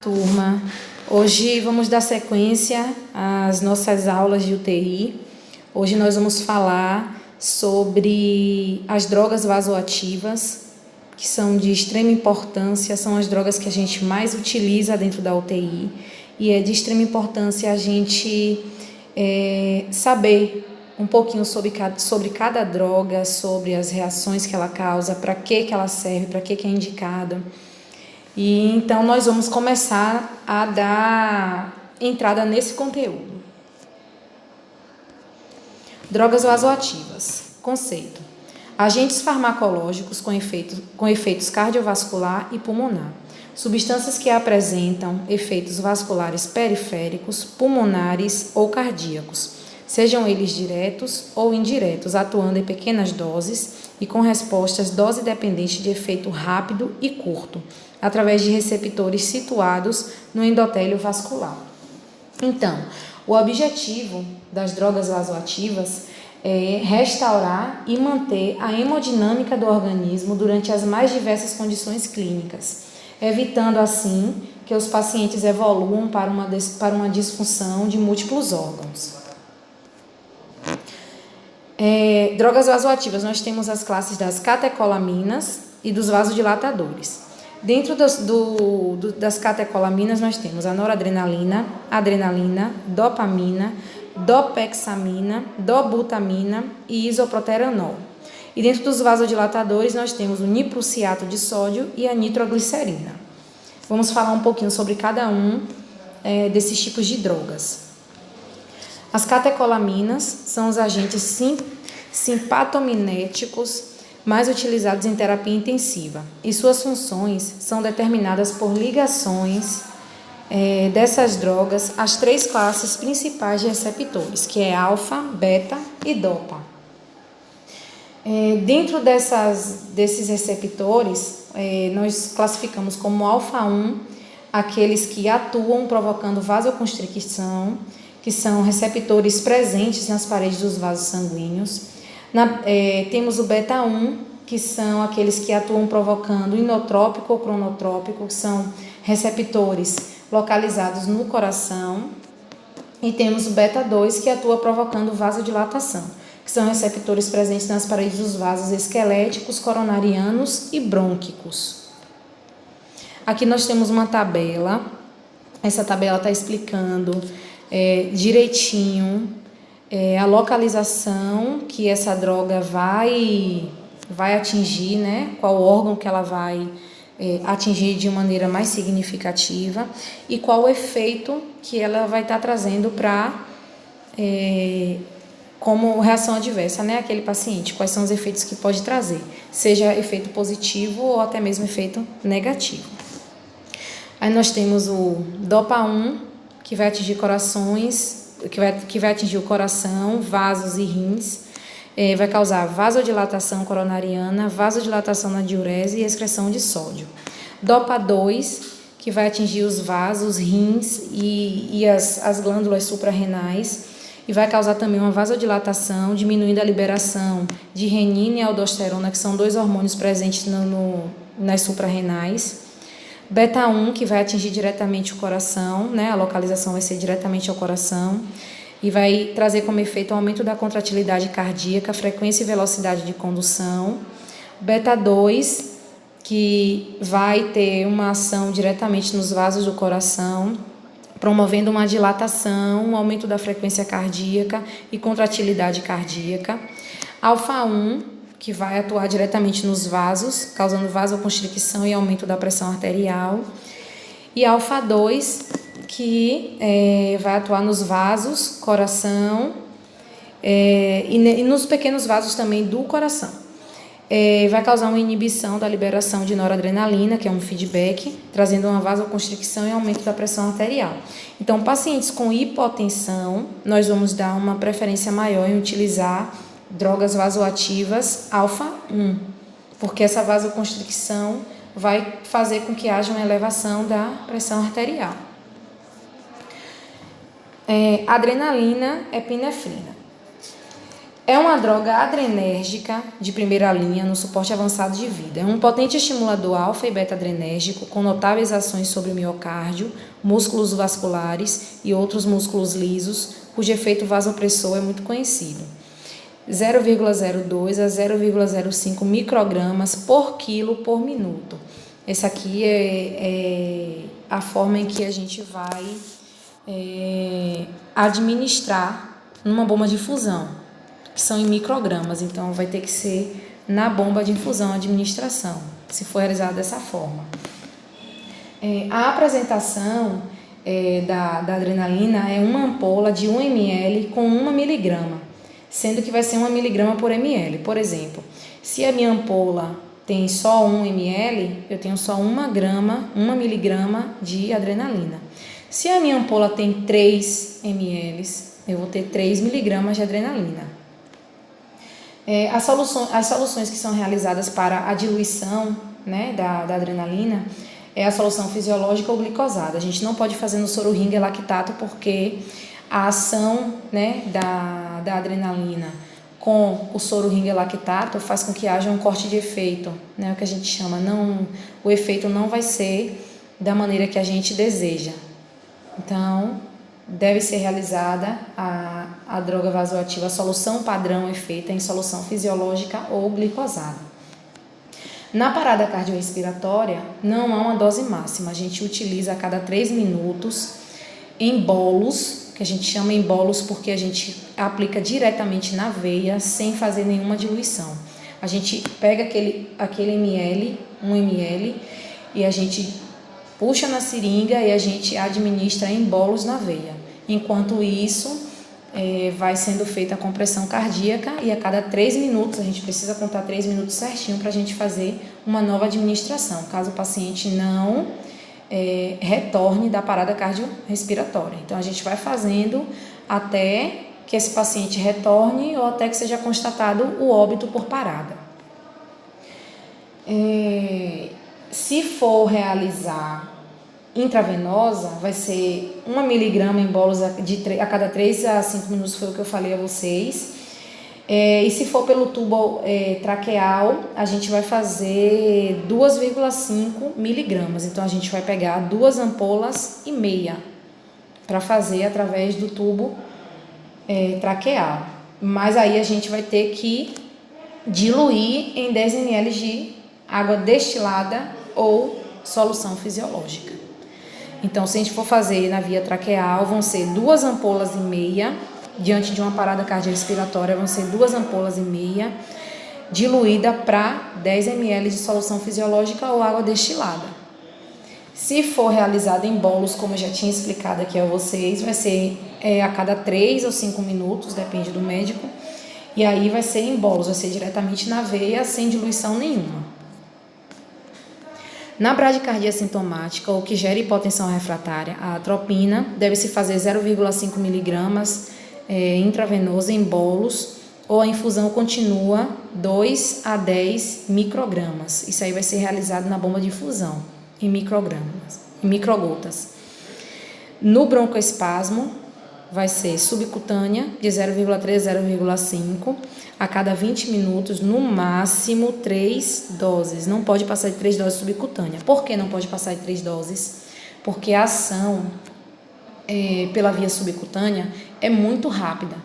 Turma, hoje vamos dar sequência às nossas aulas de UTI. Hoje nós vamos falar sobre as drogas vasoativas, que são de extrema importância, são as drogas que a gente mais utiliza dentro da UTI, e é de extrema importância a gente saber um pouquinho sobre cada droga, sobre as reações que ela causa, para que ela serve, para que é indicada. E então nós vamos começar a dar entrada nesse conteúdo. Drogas vasoativas. Conceito: agentes farmacológicos com efeitos cardiovascular e pulmonar. Substâncias que apresentam efeitos vasculares periféricos, pulmonares ou cardíacos, sejam eles diretos ou indiretos, atuando em pequenas doses e com respostas dose-dependentes de efeito rápido e curto, através de receptores situados no endotélio vascular. Então, o objetivo das drogas vasoativas é restaurar e manter a hemodinâmica do organismo durante as mais diversas condições clínicas, evitando assim que os pacientes evoluam para uma disfunção de múltiplos órgãos. Drogas vasoativas, nós temos as classes das catecolaminas e dos vasodilatadores. Dentro das catecolaminas, nós temos a noradrenalina, adrenalina, dopamina, dopexamina, dobutamina e isoproteranol. E dentro dos vasodilatadores, nós temos o niprusiato de sódio e a nitroglicerina. Vamos falar um pouquinho sobre cada um desses tipos de drogas. As catecolaminas são os agentes simpatomiméticos mais utilizados em terapia intensiva, e suas funções são determinadas por ligações dessas drogas às três classes principais de receptores, que é alfa, beta e dopa. Dentro desses receptores, nós classificamos como alfa 1 aqueles que atuam provocando vasoconstricção, que são receptores presentes nas paredes dos vasos sanguíneos. Temos o beta 1, que são aqueles que atuam provocando inotrópico ou cronotrópico, que são receptores localizados no coração. E temos o beta 2, que atua provocando vasodilatação, que são receptores presentes nas paredes dos vasos esqueléticos, coronarianos e brônquicos. Aqui nós temos uma tabela. Essa tabela está explicando direitinho a localização que essa droga vai atingir, né? Qual órgão que ela vai atingir de maneira mais significativa e qual o efeito que ela vai estar trazendo para como reação adversa, né? Aquele paciente, quais são os efeitos que pode trazer, seja efeito positivo ou até mesmo efeito negativo. Aí nós temos o dopa 1, que vai atingir que vai atingir o coração, vasos e rins, vai causar vasodilatação coronariana, vasodilatação na diurese e excreção de sódio. Dopa 2, que vai atingir os vasos, rins e as glândulas suprarrenais, e vai causar também uma vasodilatação, diminuindo a liberação de renina e aldosterona, que são dois hormônios presentes nas suprarrenais. Beta 1, que vai atingir diretamente o coração, né? A localização vai ser diretamente ao coração e vai trazer como efeito o aumento da contratilidade cardíaca, frequência e velocidade de condução. Beta 2, que vai ter uma ação diretamente nos vasos do coração, promovendo uma dilatação, um aumento da frequência cardíaca e contratilidade cardíaca. Alfa 1, que vai atuar diretamente nos vasos, causando vasoconstricção e aumento da pressão arterial. E alfa 2, que vai atuar nos vasos, coração e nos pequenos vasos também do coração. Vai causar uma inibição da liberação de noradrenalina, que é um feedback, trazendo uma vasoconstricção e aumento da pressão arterial. Então, pacientes com hipotensão, nós vamos dar uma preferência maior em utilizar drogas vasoativas alfa 1, porque essa vasoconstricção vai fazer com que haja uma elevação da pressão arterial. Adrenalina, epinefrina. É uma droga adrenérgica de primeira linha no suporte avançado de vida. É um potente estimulador alfa e beta-adrenérgico com notáveis ações sobre o miocárdio, músculos vasculares e outros músculos lisos, cujo efeito vasopressor é muito conhecido. 0,02 a 0,05 microgramas por quilo por minuto. Essa aqui é a forma em que a gente vai administrar numa bomba de infusão, que são em microgramas, então vai ter que ser na bomba de infusão a administração, se for realizada dessa forma. A apresentação da adrenalina é uma ampola de 1 ml com 1 miligrama, sendo que vai ser 1 miligrama por ml. Por exemplo, se a minha ampola tem só 1 ml, eu tenho só 1 miligrama de adrenalina. Se a minha ampola tem 3 ml, eu vou ter 3 miligramas de adrenalina. As soluções que são realizadas para a diluição, né, da adrenalina é a solução fisiológica ou glicosada. A gente não pode fazer no soro Ringer lactato porque a ação, né, da adrenalina com o soro Ringer lactato faz com que haja um corte de efeito, né, o que a gente chama, o efeito não vai ser da maneira que a gente deseja. Então, deve ser realizada a droga vasoativa, a solução padrão é feita em solução fisiológica ou glicosada. Na parada cardiorrespiratória, não há uma dose máxima, a gente utiliza a cada 3 minutos em bolos, que a gente chama em bolos porque a gente aplica diretamente na veia sem fazer nenhuma diluição. A gente pega aquele ml, 1 ml, e a gente puxa na seringa e a gente administra em bolos na veia. Enquanto isso, vai sendo feita a compressão cardíaca e a cada 3 minutos, a gente precisa contar 3 minutos certinho para a gente fazer uma nova administração, caso o paciente não retorne da parada cardiorrespiratória. Então, a gente vai fazendo até que esse paciente retorne ou até que seja constatado o óbito por parada. Se for realizar intravenosa, vai ser 1 miligrama em bolos a cada 3 a 5 minutos, foi o que eu falei a vocês. E se for pelo tubo traqueal, a gente vai fazer 2,5 miligramas. Então, a gente vai pegar 2 ampolas e meia para fazer através do tubo traqueal. Mas aí a gente vai ter que diluir em 10 ml de água destilada ou solução fisiológica. Então, se a gente for fazer na via traqueal, vão ser 2 ampolas e meia, diante de uma parada cardiorrespiratória, vão ser 2 ampolas e meia, diluída para 10 ml de solução fisiológica ou água destilada. Se for realizada em bolos, como eu já tinha explicado aqui a vocês, vai ser a cada 3 ou 5 minutos, depende do médico, e aí vai ser em bolos, vai ser diretamente na veia, sem diluição nenhuma. Na bradicardia sintomática, ou que gera hipotensão refratária, a atropina deve-se fazer 0,5 miligramas intravenosa em bolos, ou a infusão continua 2 a 10 microgramas. Isso aí vai ser realizado na bomba de infusão, em microgotas. No broncoespasmo, vai ser subcutânea, de 0,3 a 0,5, a cada 20 minutos, no máximo 3 doses. Não pode passar de 3 doses subcutânea. Por que não pode passar de 3 doses? Porque a ação pela via subcutânea é muito rápida.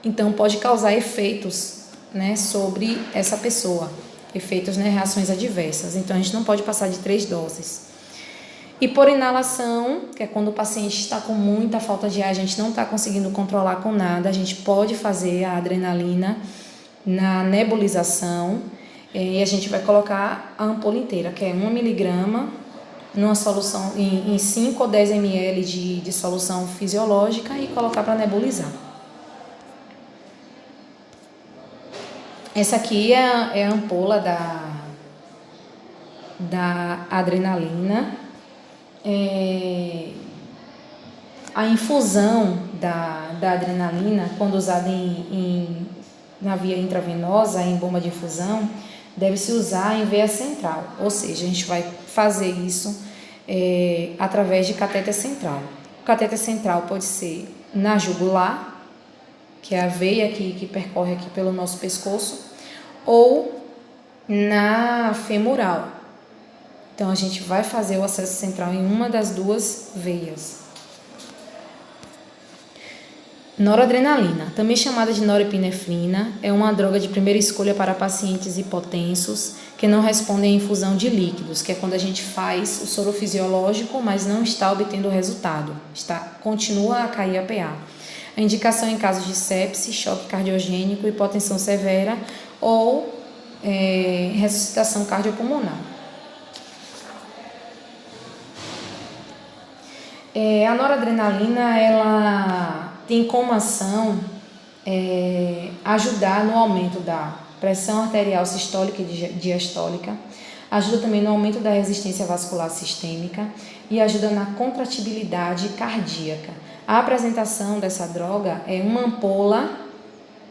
Então, pode causar efeitos, né, sobre essa pessoa. Efeitos, né, reações adversas. Então, a gente não pode passar de 3 doses. E por inalação, que é quando o paciente está com muita falta de ar, a gente não está conseguindo controlar com nada, a gente pode fazer a adrenalina na nebulização e a gente vai colocar a ampola inteira, que é 1 miligrama, numa solução em 5 ou 10 ml de solução fisiológica e colocar para nebulizar. Essa aqui é a ampola da adrenalina. A infusão da adrenalina, quando usada na via intravenosa, em bomba de infusão, deve-se usar em veia central, ou seja, a gente vai fazer isso através de catéter central. O catéter central pode ser na jugular que é a veia que percorre aqui pelo nosso pescoço, ou na femoral. Então, a gente vai fazer o acesso central em uma das duas veias. Noradrenalina, também chamada de norepinefrina, é uma droga de primeira escolha para pacientes hipotensos que não respondem à infusão de líquidos, que é quando a gente faz o soro fisiológico, mas não está obtendo o resultado, continua a cair a PA. A indicação em casos de sepse, choque cardiogênico, hipotensão severa ou ressuscitação cardiopulmonar. A noradrenalina, ela tem como ação ajudar no aumento da pressão arterial sistólica e diastólica, ajuda também no aumento da resistência vascular sistêmica e ajuda na contratibilidade cardíaca. A apresentação dessa droga é uma ampola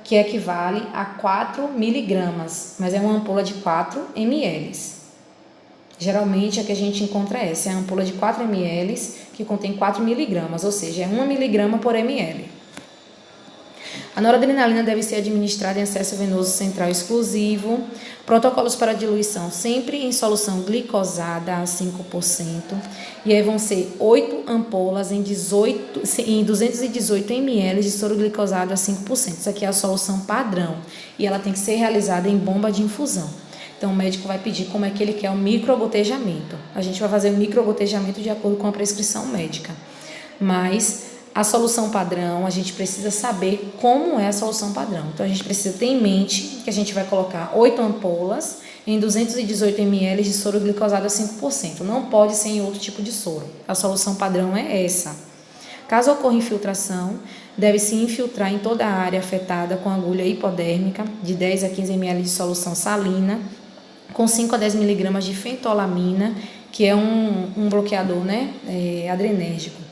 que equivale a 4 miligramas, mas é uma ampola de 4 ml. Geralmente a que a gente encontra é essa, é a ampola de 4 ml que contém 4 miligramas, ou seja, é 1 miligrama por ml. A noradrenalina deve ser administrada em acesso venoso central exclusivo. Protocolos para diluição sempre em solução glicosada a 5%. E aí vão ser 8 ampolas em 218 ml de soro glicosado a 5%. Isso aqui é a solução padrão e ela tem que ser realizada em bomba de infusão. Então o médico vai pedir como é que ele quer o microgotejamento. A gente vai fazer o microgotejamento de acordo com a prescrição médica. Mas a solução padrão, a gente precisa saber como é a solução padrão. Então, a gente precisa ter em mente que a gente vai colocar 8 ampolas em 218 ml de soro glicosado a 5%. Não pode ser em outro tipo de soro. A solução padrão é essa. Caso ocorra infiltração, deve-se infiltrar em toda a área afetada com agulha hipodérmica de 10 a 15 ml de solução salina, com 5 a 10 mg de fentolamina, que é um bloqueador, adrenérgico.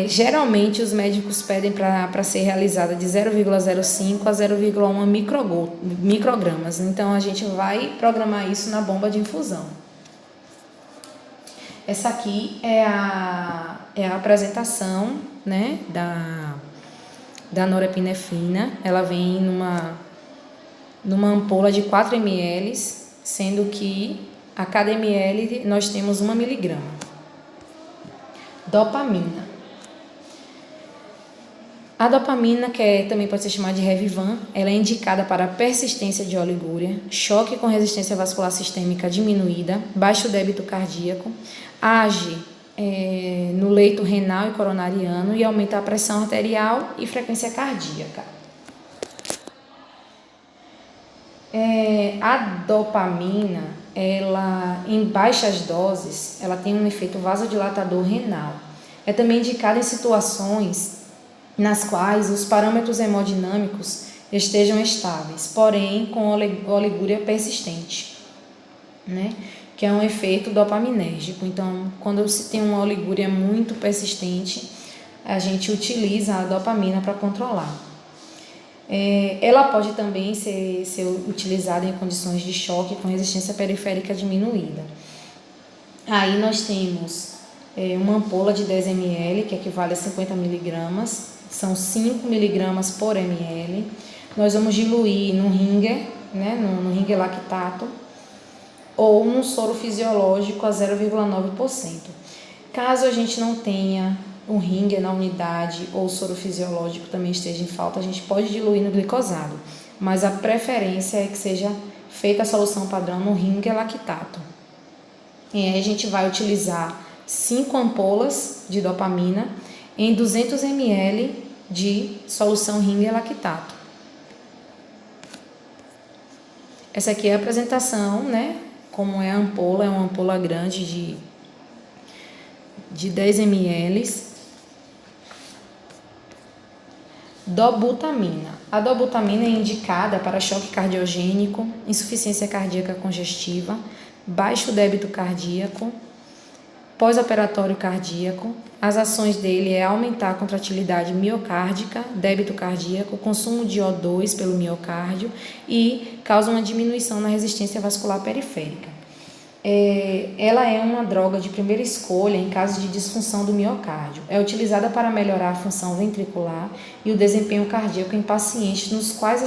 Geralmente os médicos pedem para ser realizada de 0,05 a 0,1 microgramas. Então a gente vai programar isso na bomba de infusão. Essa aqui é a apresentação, da norepinefrina. Ela vem numa ampola de 4 ml, sendo que a cada ml nós temos 1 miligrama. Dopamina. A dopamina, que também pode ser chamada de Revivan, ela é indicada para persistência de oligúria, choque com resistência vascular sistêmica diminuída, baixo débito cardíaco, age no leito renal e coronariano e aumenta a pressão arterial e frequência cardíaca. A dopamina, ela, em baixas doses, ela tem um efeito vasodilatador renal. É também indicada em situações nas quais os parâmetros hemodinâmicos estejam estáveis, porém com oligúria persistente, que é um efeito dopaminérgico. Então, quando se tem uma oligúria muito persistente, a gente utiliza a dopamina para controlar. Ela pode também ser utilizada em condições de choque com resistência periférica diminuída. Aí nós temos uma ampola de 10 ml, que equivale a 50 miligramas, são 5 miligramas por ml. Nós vamos diluir no ringer, no ringer lactato, ou num soro fisiológico a 0,9%. Caso a gente não tenha um ringer na unidade ou o soro fisiológico também esteja em falta, a gente pode diluir no glicosado, mas a preferência é que seja feita a solução padrão no ringer lactato. E aí a gente vai utilizar 5 ampolas de dopamina em 200 ml de solução ringer lactato. Essa aqui é a apresentação, como é a ampola, é uma ampola grande de 10 ml. Dobutamina. A dobutamina é indicada para choque cardiogênico, insuficiência cardíaca congestiva, baixo débito cardíaco, pós-operatório cardíaco. As ações dele é aumentar a contratilidade miocárdica, débito cardíaco, consumo de O2 pelo miocárdio e causa uma diminuição na resistência vascular periférica. Ela é uma droga de primeira escolha em caso de disfunção do miocárdio. É utilizada para melhorar a função ventricular e o desempenho cardíaco em pacientes nos quais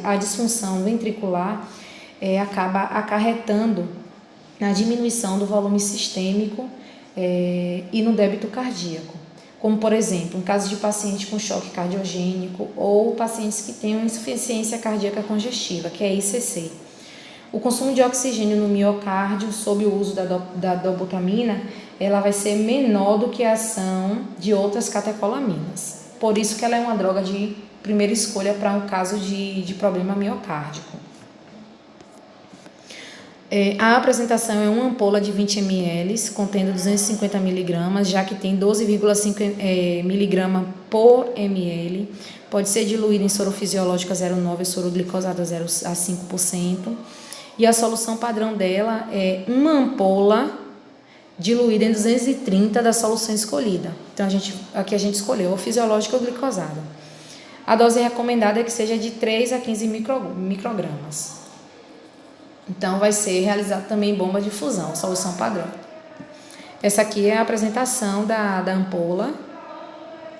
a disfunção ventricular acaba acarretando na diminuição do volume sistêmico e no débito cardíaco, como, por exemplo, em caso de paciente com choque cardiogênico ou pacientes que tenham insuficiência cardíaca congestiva, que é ICC. O consumo de oxigênio no miocárdio, sob o uso da dobutamina, ela vai ser menor do que a ação de outras catecolaminas. Por isso que ela é uma droga de primeira escolha para um caso de problema miocárdico. A apresentação é uma ampola de 20 ml, contendo 250 mg, já que tem 12,5 mg por ml. Pode ser diluída em soro fisiológico a 0,9 e soro glicosado a 5%. E a solução padrão dela é uma ampola diluída em 230 da solução escolhida. Então, aqui a gente escolheu o fisiológico ou glicosado. A dose recomendada é que seja de 3 a 15 microgramas. Então, vai ser realizada também bomba de fusão, solução padrão. Essa aqui é a apresentação da ampola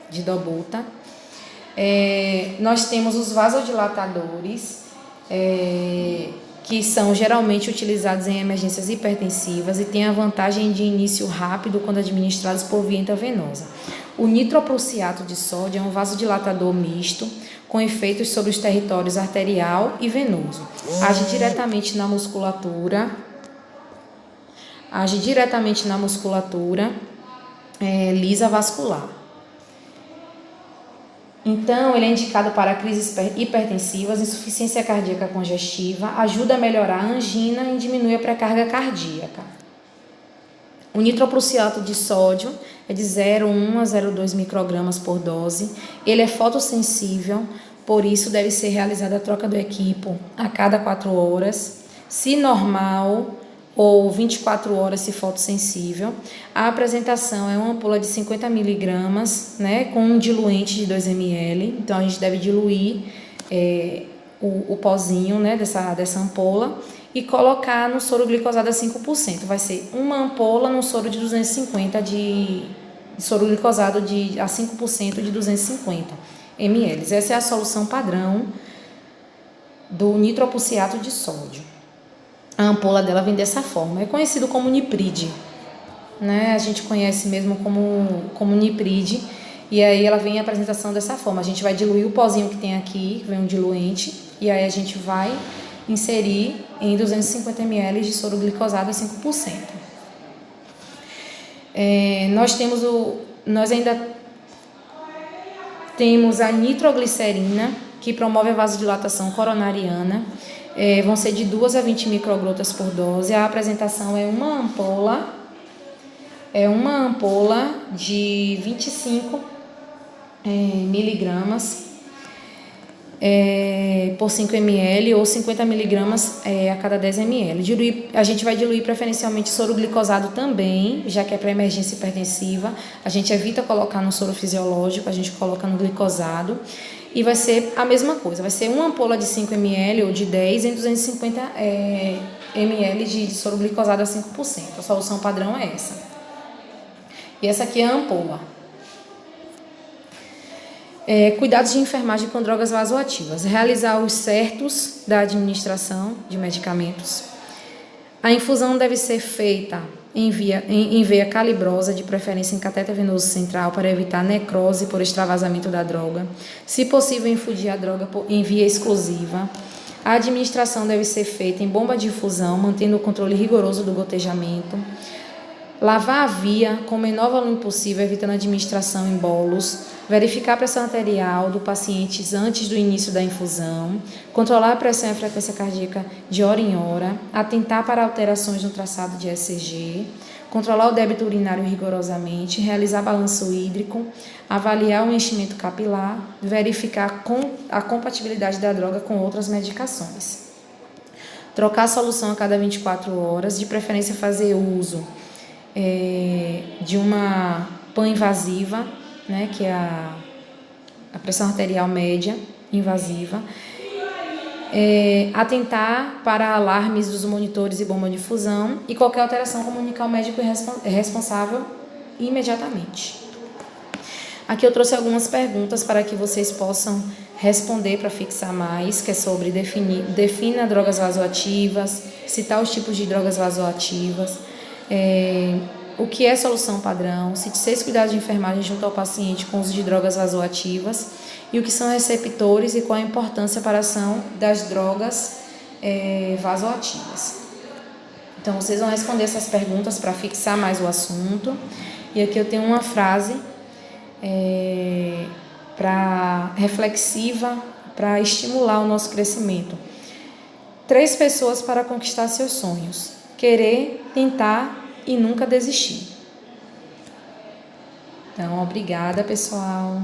de dobuta. Nós temos os vasodilatadores, que são geralmente utilizados em emergências hipertensivas e têm a vantagem de início rápido quando administrados por via intravenosa. O nitroprusiato de sódio é um vasodilatador misto com efeitos sobre os territórios arterial e venoso. Age diretamente na musculatura, lisa vascular. Então, ele é indicado para crises hipertensivas, insuficiência cardíaca congestiva, ajuda a melhorar a angina e diminui a pré-carga cardíaca. O nitroprusiato de sódio é de 0,1 a 0,2 microgramas por dose. Ele é fotossensível, por isso deve ser realizada a troca do equipo a cada 4 horas, se normal, ou 24 horas se fotossensível. A apresentação é uma ampola de 50 mg, com um diluente de 2 ml. Então, a gente deve diluir o pozinho, dessa ampola e colocar no soro glicosado a 5%. Vai ser uma ampola no soro de 250 de soro glicosado a 5% de 250 ml. Essa é a solução padrão do nitroprusiato de sódio. A ampola dela vem dessa forma. É conhecido como Nipride, A gente conhece mesmo como Nipride. E aí ela vem em apresentação dessa forma. A gente vai diluir o pozinho que tem aqui, que vem um diluente, e aí a gente vai inserir em 250 ml de soro glicosado a 5%. Nós ainda temos a nitroglicerina, que promove a vasodilatação coronariana. Vão ser de 2 a 20 microgotas por dose. A apresentação é uma ampola de 25 miligramas por 5 ml ou 50 miligramas a cada 10 ml. A gente vai diluir preferencialmente soro glicosado também, já que é para emergência hipertensiva. A gente evita colocar no soro fisiológico, a gente coloca no glicosado. E vai ser a mesma coisa, vai ser uma ampola de 5 ml ou de 10 em 250 ml de soro glicosado a 5%. A solução padrão é essa. E essa aqui é a ampola. Cuidados de enfermagem com drogas vasoativas. Realizar os certos da administração de medicamentos. A infusão deve ser feita em veia calibrosa, de preferência em catéter venoso central, para evitar necrose por extravasamento da droga. Se possível, infundir a droga em via exclusiva. A administração deve ser feita em bomba de infusão, mantendo o controle rigoroso do gotejamento. Lavar a via com o menor volume possível, evitando a administração em bolos. Verificar a pressão arterial do paciente antes do início da infusão. Controlar a pressão e a frequência cardíaca de hora em hora. Atentar para alterações no traçado de ECG. Controlar o débito urinário rigorosamente. Realizar balanço hídrico. Avaliar o enchimento capilar. Verificar a compatibilidade da droga com outras medicações. Trocar a solução a cada 24 horas. De preferência, fazer uso de uma PAN invasiva, que é a pressão arterial média invasiva, Atentar para alarmes dos monitores e bomba de fusão e qualquer alteração comunicar ao médico responsável imediatamente. Aqui eu trouxe algumas perguntas para que vocês possam responder para fixar mais, que é sobre defina drogas vasoativas, citar os tipos de drogas vasoativas, o que é solução padrão, seis cuidados de enfermagem junto ao paciente com uso de drogas vasoativas e o que são receptores e qual a importância para a ação das drogas vasoativas. Então, vocês vão responder essas perguntas para fixar mais o assunto. E aqui eu tenho uma frase reflexiva para estimular o nosso crescimento. 3 pessoas para conquistar seus sonhos: querer, tentar e nunca desistir. Então, obrigada, pessoal.